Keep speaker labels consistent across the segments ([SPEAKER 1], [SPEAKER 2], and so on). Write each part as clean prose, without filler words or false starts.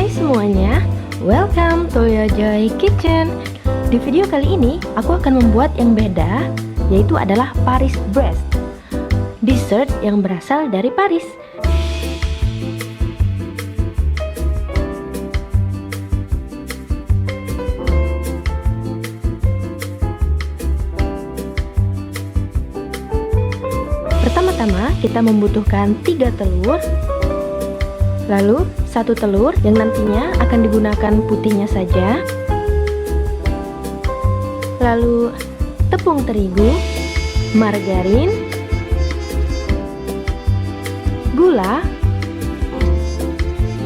[SPEAKER 1] Hai semuanya, welcome to your Joy Kitchen. Di video kali ini, aku akan membuat yang beda, yaitu adalah Paris Brest, dessert yang berasal dari Paris. Pertama-tama kita membutuhkan 3 telur, lalu 1 telur yang nantinya akan digunakan putihnya saja, lalu tepung terigu, margarin, gula,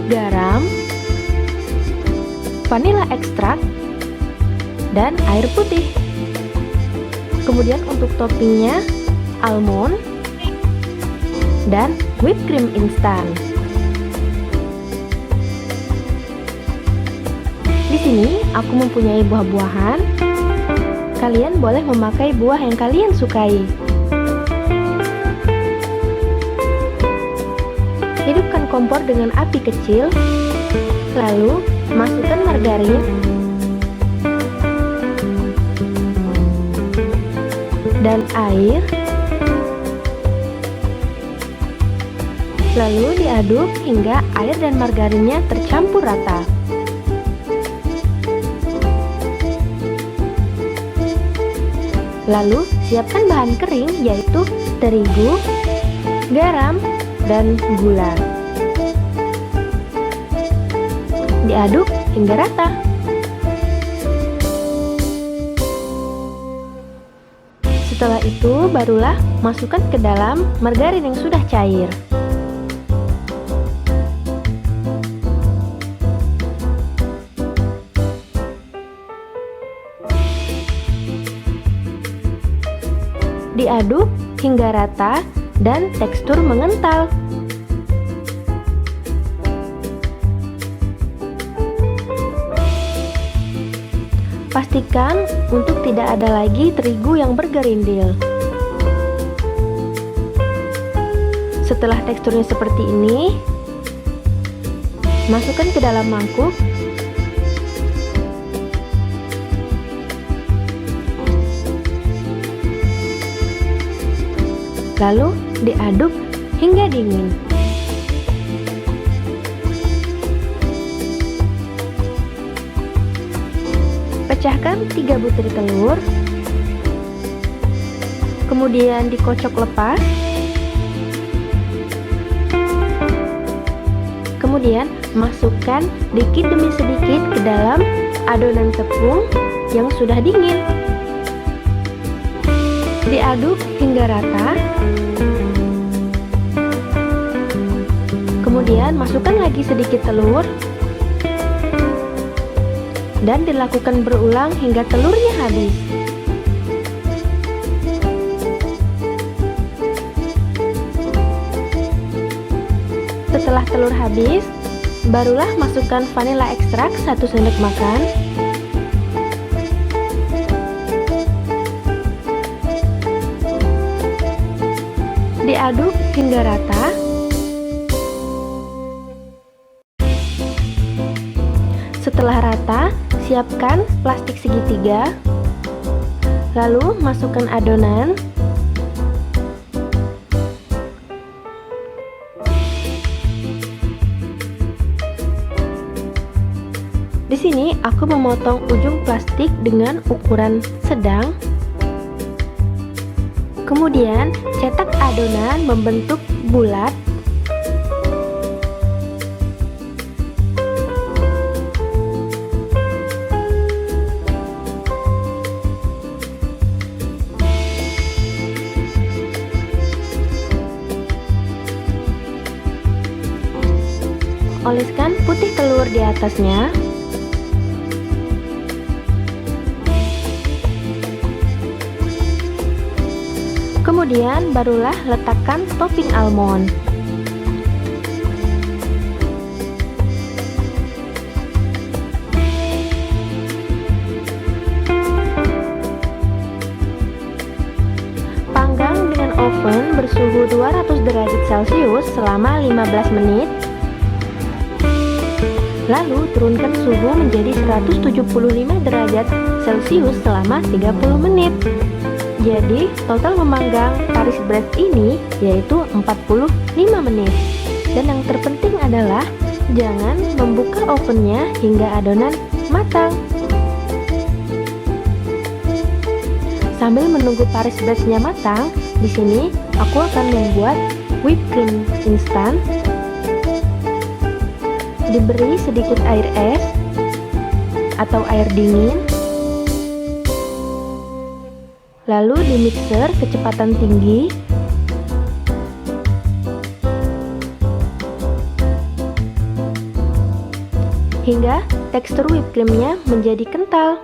[SPEAKER 1] garam, vanila ekstrak, dan air putih. Kemudian untuk toppingnya almond dan whipped cream instan. Di sini aku mempunyai buah-buahan. Kalian boleh memakai buah yang kalian sukai. Hidupkan kompor dengan api kecil, lalu masukkan margarin dan air. Lalu diaduk hingga air dan margarinnya tercampur rata. Lalu siapkan bahan kering yaitu terigu, garam, dan gula. Diaduk hingga rata. Setelah itu barulah masukkan ke dalam margarin yang sudah cair. Diaduk hingga rata dan tekstur mengental. Pastikan untuk tidak ada lagi terigu yang bergerindil. Setelah teksturnya seperti ini, masukkan ke dalam mangkuk. Lalu diaduk hingga dingin. Pecahkan 3 butir telur, kemudian dikocok lepas. Kemudian masukkan sedikit demi sedikit ke dalam adonan tepung yang sudah dingin. Diaduk hingga rata. Kemudian masukkan lagi sedikit telur dan dilakukan berulang hingga telurnya habis. Setelah telur habis, barulah masukkan vanila ekstrak 1 sendok makan. Diaduk hingga rata. Setelah rata, siapkan plastik segitiga. Lalu masukkan adonan. Di sini aku memotong ujung plastik dengan ukuran sedang. Kemudian cetak adonan membentuk bulat. Oleskan putih telur di atasnya. Kemudian barulah letakkan topping almond. Panggang dengan oven bersuhu 200 derajat Celcius selama 15 menit. Lalu turunkan suhu menjadi 175 derajat Celcius selama 30 menit. Jadi total memanggang Paris Brest ini yaitu 45 menit. Dan yang terpenting adalah jangan membuka ovennya hingga adonan matang. Sambil menunggu Paris Brest-nya matang, di sini aku akan membuat whipped cream instan. Diberi sedikit air es atau air dingin. Lalu dimixer kecepatan tinggi. Hingga tekstur whipped cream-nya menjadi kental.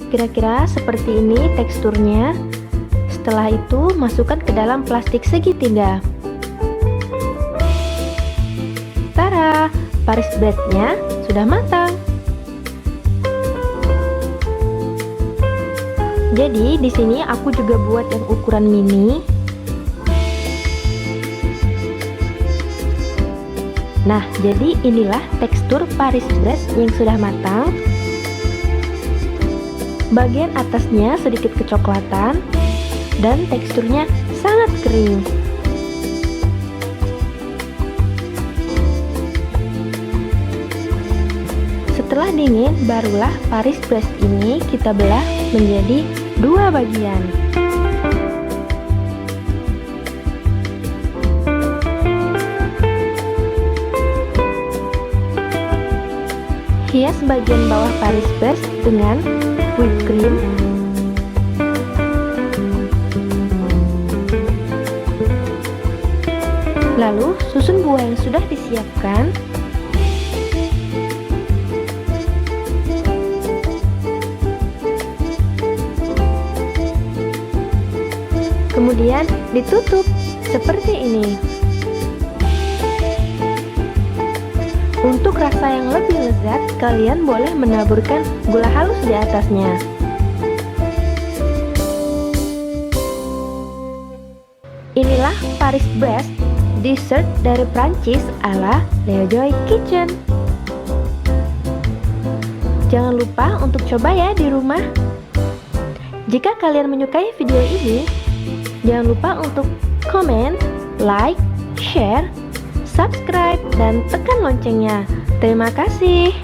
[SPEAKER 1] Kira-kira seperti ini teksturnya. Setelah itu masukkan ke dalam plastik segitiga. Tara, Paris Brest-nya sudah matang. Jadi di sini aku juga buat yang ukuran mini. Nah, jadi inilah tekstur Paris Brest yang sudah matang. Bagian atasnya sedikit kecoklatan dan teksturnya sangat kering. Setelah dingin, barulah Paris Brest ini kita belah menjadi 2 bagian. Hias bagian bawah Paris Brest dengan whipped cream. Lalu susun buah yang sudah disiapkan. Kemudian ditutup seperti ini. Untuk rasa yang lebih lezat, kalian boleh menaburkan gula halus di atasnya. Inilah Paris Brest, dessert dari Prancis ala Leo Joy Kitchen. Jangan lupa untuk coba ya di rumah. Jika kalian menyukai video ini, jangan lupa untuk komen, like, share, subscribe, dan tekan loncengnya. Terima kasih.